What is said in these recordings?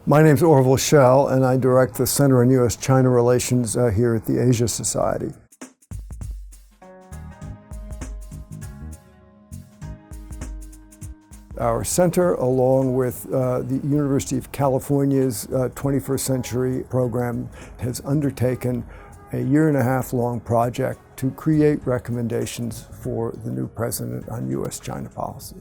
My name is Orville Schell, and I direct the Center on U.S. China Relations here at the Asia Society. Our center, along with the University of California's 21st Century program, has undertaken a year-and-a-half-long project to create recommendations for the new president on U.S. China policy.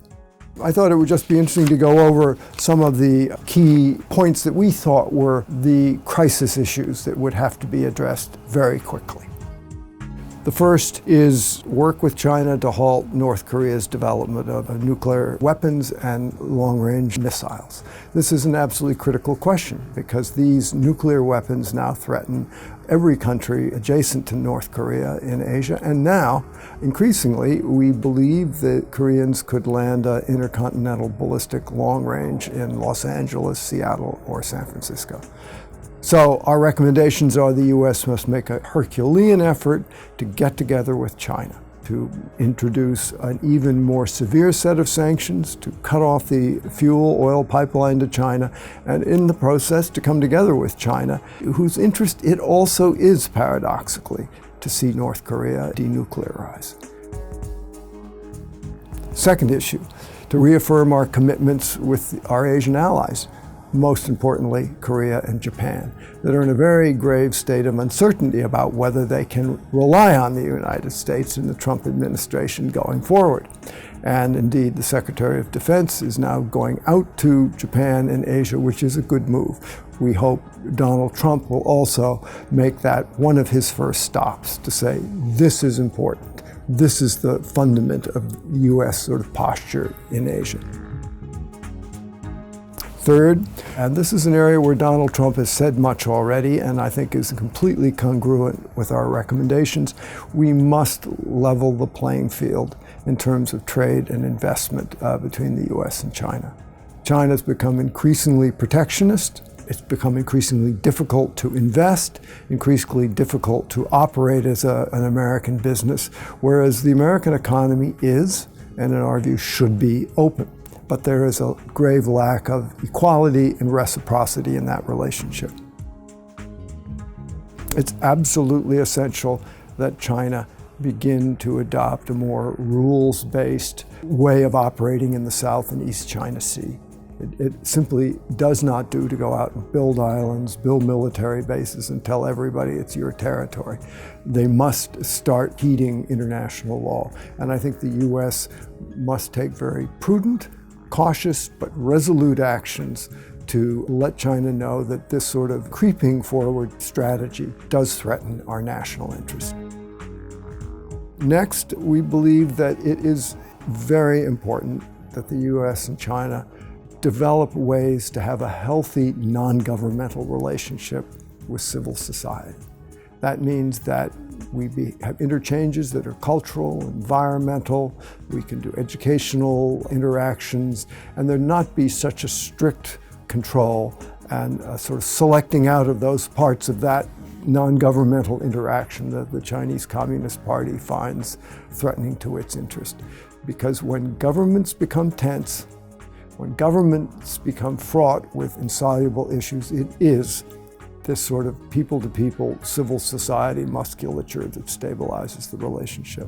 I thought it would just be interesting to go over some of the key points that we thought were the crisis issues that would have to be addressed very quickly. The first is work with China to halt North Korea's development of nuclear weapons and long-range missiles. This is an absolutely critical question because these nuclear weapons now threaten every country adjacent to North Korea in Asia, and now, increasingly, we believe that Koreans could land an intercontinental ballistic long range in Los Angeles, Seattle, or San Francisco. So our recommendations are the U.S. must make a Herculean effort to get together with China, to introduce an even more severe set of sanctions, to cut off the fuel oil pipeline to China, and in the process to come together with China, whose interest it also is, paradoxically, to see North Korea denuclearize. Second issue, to reaffirm our commitments with our Asian allies, most importantly, Korea and Japan, that are in a very grave state of uncertainty about whether they can rely on the United States and the Trump administration going forward. And indeed, the Secretary of Defense is now going out to Japan and Asia, which is a good move. We hope Donald Trump will also make that one of his first stops to say, this is important. This is the fundament of U.S. sort of posture in Asia. Third, and this is an area where Donald Trump has said much already and I think is completely congruent with our recommendations, we must level the playing field in terms of trade and investment between the U.S. and China. China's become increasingly protectionist. It's become increasingly difficult to invest, increasingly difficult to operate as an American business, whereas the American economy is, and in our view, should be open. But there is a grave lack of equality and reciprocity in that relationship. It's absolutely essential that China begin to adopt a more rules-based way of operating in the South and East China Sea. It simply does not do to go out and build islands, build military bases, and tell everybody it's your territory. They must start heeding international law. And I think the U.S. must take very prudent, cautious but resolute actions to let China know that this sort of creeping forward strategy does threaten our national interest. Next, we believe that it is very important that the U.S. and China develop ways to have a healthy non-governmental relationship with civil society. That means that we have interchanges that are cultural, environmental, we can do educational interactions, and there not be such a strict control and sort of selecting out of those parts of that non-governmental interaction that the Chinese Communist Party finds threatening to its interest. Because when governments become tense, when governments become fraught with insoluble issues, it is this sort of people-to-people civil society musculature that stabilizes the relationship.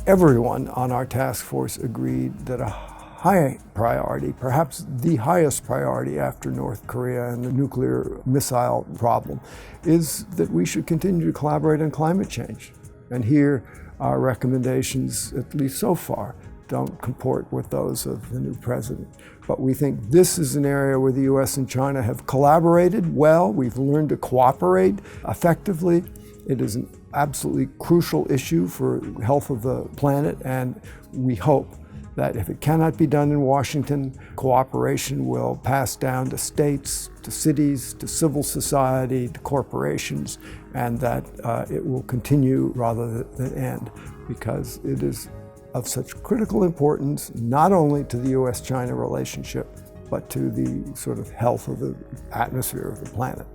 Everyone on our task force agreed that a high priority, perhaps the highest priority after North Korea and the nuclear missile problem, is that we should continue to collaborate on climate change. And here, our recommendations, at least so far, don't comport with those of the new president. But we think this is an area where the U.S. and China have collaborated well. We've learned to cooperate effectively. It is an absolutely crucial issue for the health of the planet, and we hope that if it cannot be done in Washington, cooperation will pass down to states, to cities, to civil society, to corporations, and that it will continue rather than end, because it is of such critical importance, not only to the U.S.-China relationship, but to the sort of health of the atmosphere of the planet.